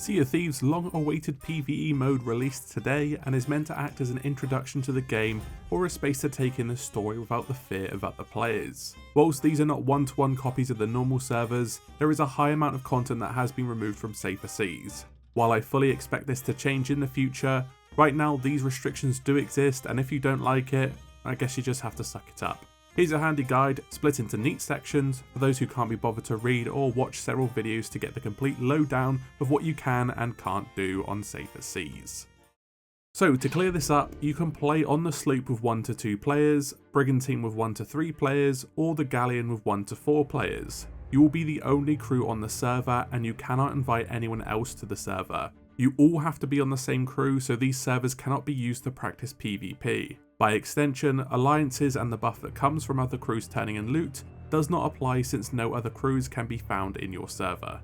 Sea of Thieves' long-awaited PvE mode released today and is meant to act as an introduction to the game or a space to take in the story without the fear of other players. Whilst these are not one-to-one copies of the normal servers, there is a high amount of content that has been removed from Safer Seas. While I fully expect this to change in the future, right now these restrictions do exist, and if you don't like it, I guess you just have to suck it up. Here's a handy guide split into neat sections for those who can't be bothered to read or watch several videos to get the complete lowdown of what you can and can't do on Safer Seas. So to clear this up, you can play on the sloop with 1 to 2 players, brigantine with 1 to 3 players, or the galleon with 1 to 4 players. You will be the only crew on the server and you cannot invite anyone else to the server. You all have to be on the same crew, so these servers cannot be used to practice PvP. By extension, alliances and the buff that comes from other crews turning in loot does not apply since no other crews can be found in your server.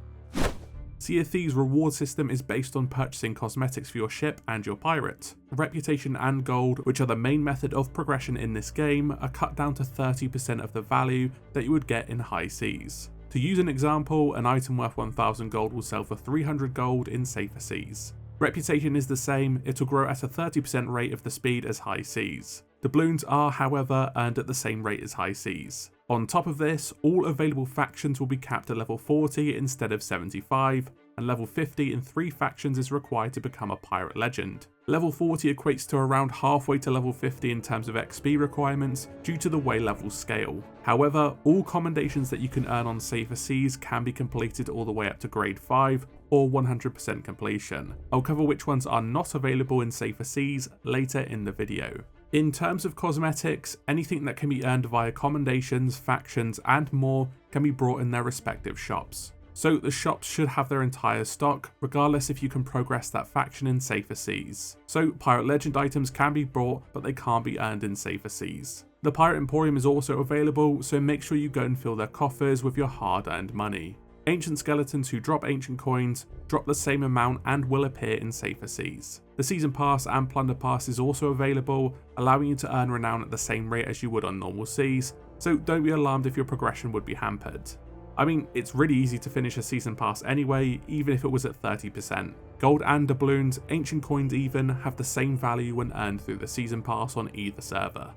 Sea of Thieves' reward system is based on purchasing cosmetics for your ship and your pirate. Reputation and gold, which are the main method of progression in this game, are cut down to 30% of the value that you would get in high seas. To use an example, an item worth 1000 gold will sell for 300 gold in Safer Seas. Reputation is the same, it will grow at a 30% rate of the speed as high seas. Doubloons are, however, earned at the same rate as high seas. On top of this, all available factions will be capped at level 40 instead of 75, and level 50 in 3 factions is required to become a pirate legend. Level 40 equates to around halfway to level 50 in terms of XP requirements due to the way levels scale. However, all commendations that you can earn on Safer Seas can be completed all the way up to grade 5 or 100% completion. I'll cover which ones are not available in Safer Seas later in the video. In terms of cosmetics, anything that can be earned via commendations, factions and more can be brought in their respective shops. So the shops should have their entire stock, regardless if you can progress that faction in Safer Seas. So Pirate Legend items can be bought, but they can't be earned in Safer Seas. The Pirate Emporium is also available, so make sure you go and fill their coffers with your hard-earned money. Ancient skeletons who drop ancient coins drop the same amount and will appear in Safer Seas. The Season Pass and Plunder Pass is also available, allowing you to earn renown at the same rate as you would on normal seas, so don't be alarmed if your progression would be hampered. I mean, it's really easy to finish a Season Pass anyway, even if it was at 30%. Gold and doubloons, ancient coins even, have the same value when earned through the Season Pass on either server.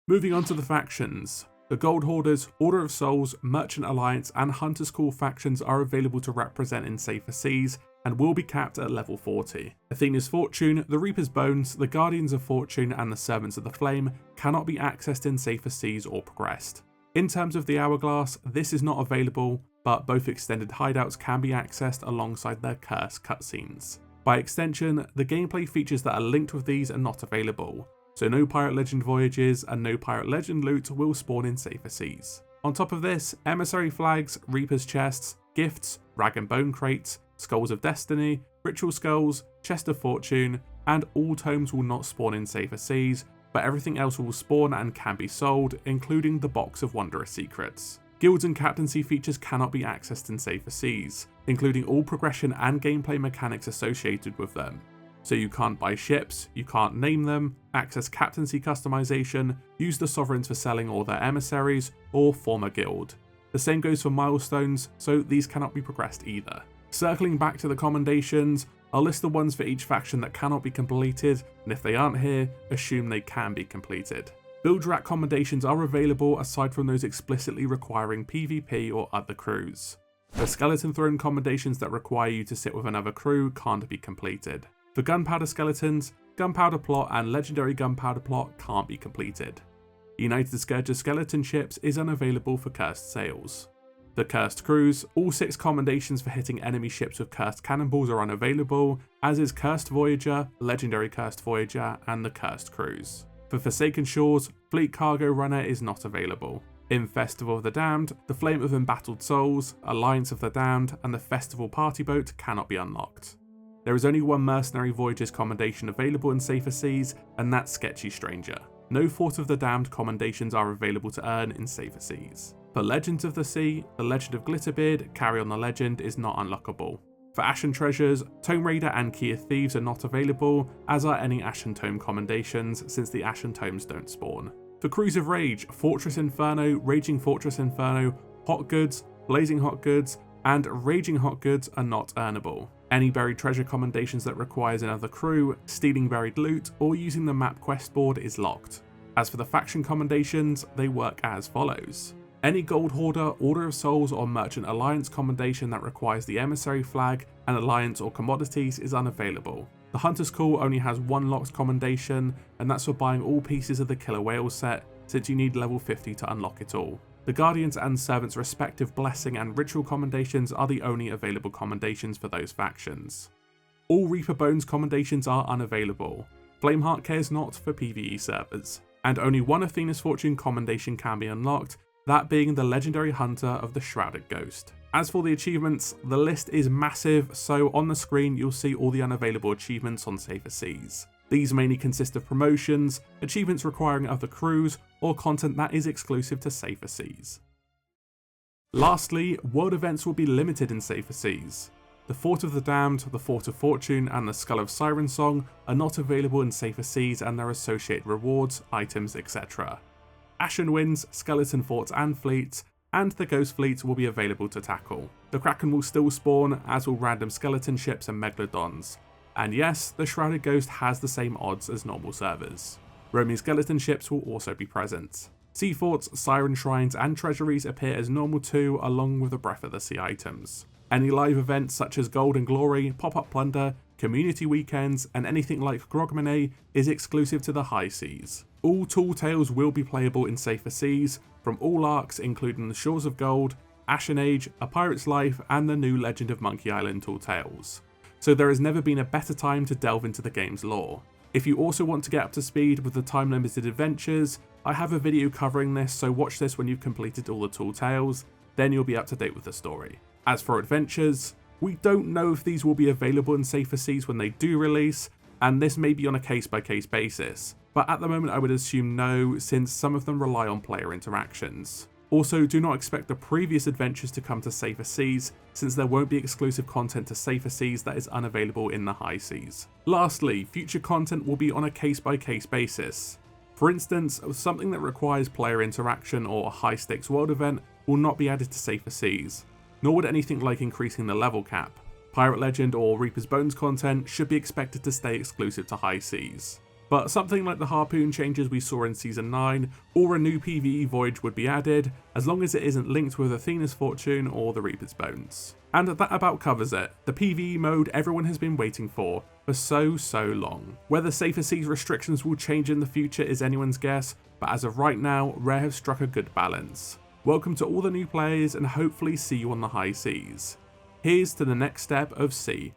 Moving on to the factions. The Gold Hoarders, Order of Souls, Merchant Alliance and Hunter's Call factions are available to represent in Safer Seas and will be capped at level 40. Athena's Fortune, the Reaper's Bones, the Guardians of Fortune and the Servants of the Flame cannot be accessed in Safer Seas or progressed. In terms of the Hourglass, this is not available, but both extended hideouts can be accessed alongside their curse cutscenes. By extension, the gameplay features that are linked with these are not available, so no Pirate Legend voyages and no Pirate Legend loot will spawn in Safer Seas. On top of this, Emissary Flags, Reaper's Chests, Gifts, Rag and Bone Crates, Skulls of Destiny, Ritual Skulls, Chest of Fortune, and all tomes will not spawn in Safer Seas, but everything else will spawn and can be sold, including the Box of Wondrous Secrets. Guilds and captaincy features cannot be accessed in Safer Seas, including all progression and gameplay mechanics associated with them. So you can't buy ships, you can't name them, access captaincy customization, use the sovereigns for selling all their emissaries, or form a guild. The same goes for milestones, so these cannot be progressed either. Circling back to the commendations, I'll list the ones for each faction that cannot be completed, and if they aren't here, assume they can be completed. Build rack commendations are available aside from those explicitly requiring PvP or other crews. The Skeleton Throne commendations that require you to sit with another crew can't be completed. For Gunpowder Skeletons, Gunpowder Plot and Legendary Gunpowder Plot can't be completed. United Scourge of Skeleton Ships is unavailable for Cursed Sails. The Cursed Crews, all 6 commendations for hitting enemy ships with Cursed Cannonballs are unavailable, as is Cursed Voyager, Legendary Cursed Voyager and the Cursed Crews. For Forsaken Shores, Fleet Cargo Runner is not available. In Festival of the Damned, the Flame of Embattled Souls, Alliance of the Damned and the Festival Party Boat cannot be unlocked. There is only one Mercenary Voyages commendation available in Safer Seas, and that's Sketchy Stranger. No Fort of the Damned commendations are available to earn in Safer Seas. For Legends of the Sea, the Legend of Glitterbeard, Carry On the Legend is not unlockable. For Ashen Treasures, Tome Raider and Sea of Thieves are not available, as are any Ashen Tome commendations since the Ashen Tomes don't spawn. For Crews of Rage, Fortress Inferno, Raging Fortress Inferno, Hot Goods, Blazing Hot Goods, and Raging Hot Goods are not earnable. Any buried treasure commendations that requires another crew, stealing buried loot, or using the map quest board is locked. As for the faction commendations, they work as follows. Any Gold Hoarder, Order of Souls, or Merchant Alliance commendation that requires the Emissary flag, an alliance, or commodities is unavailable. The Hunter's Call only has one locked commendation, and that's for buying all pieces of the Killer Whale set, since you need level 50 to unlock it all. The Guardians and Servants' respective Blessing and Ritual commendations are the only available commendations for those factions. All Reaper Bones commendations are unavailable. Flameheart cares not for PvE servers, and only one Athena's Fortune commendation can be unlocked, that being the Legendary Hunter of the Shrouded Ghost. As for the achievements, the list is massive, so on the screen you'll see all the unavailable achievements on Safer Seas. These mainly consist of promotions, achievements requiring other crews, or content that is exclusive to Safer Seas. Lastly, world events will be limited in Safer Seas. The Fort of the Damned, the Fort of Fortune, and the Skull of Siren Song are not available in Safer Seas and their associated rewards, items, etc. Ashen Winds, Skeleton Forts and Fleets, and the Ghost Fleet will be available to tackle. The Kraken will still spawn, as will random skeleton ships and megalodons. And yes, the Shrouded Ghost has the same odds as normal servers. Roaming skeleton ships will also be present. Sea forts, siren shrines, and treasuries appear as normal too, along with the Breath of the Sea items. Any live events such as Gold and Glory, pop-up plunder, community weekends, and anything like Grogmanay is exclusive to the high seas. All Tall Tales will be playable in Safer Seas, from all arcs including the Shores of Gold, Ashen Age, A Pirate's Life, and the new Legend of Monkey Island Tall Tales. So there has never been a better time to delve into the game's lore. If you also want to get up to speed with the time-limited adventures, I have a video covering this, so watch this when you've completed all the Tall Tales, then you'll be up to date with the story. As for adventures, we don't know if these will be available in Safer Seas when they do release, and this may be on a case-by-case basis, but at the moment I would assume no, since some of them rely on player interactions. Also, do not expect the previous adventures to come to Safer Seas, since there won't be exclusive content to Safer Seas that is unavailable in the high seas. Lastly, future content will be on a case-by-case basis. For instance, something that requires player interaction or a high-stakes world event will not be added to Safer Seas, nor would anything like increasing the level cap. Pirate Legend or Reaper's Bones content should be expected to stay exclusive to high seas. But something like the Harpoon changes we saw in Season 9, or a new PvE voyage would be added, as long as it isn't linked with Athena's Fortune or the Reaper's Bones. And that about covers it, the PvE mode everyone has been waiting for so long. Whether Safer Seas restrictions will change in the future is anyone's guess, but as of right now, Rare have struck a good balance. Welcome to all the new players, and hopefully see you on the high seas. Here's to the next step of Sea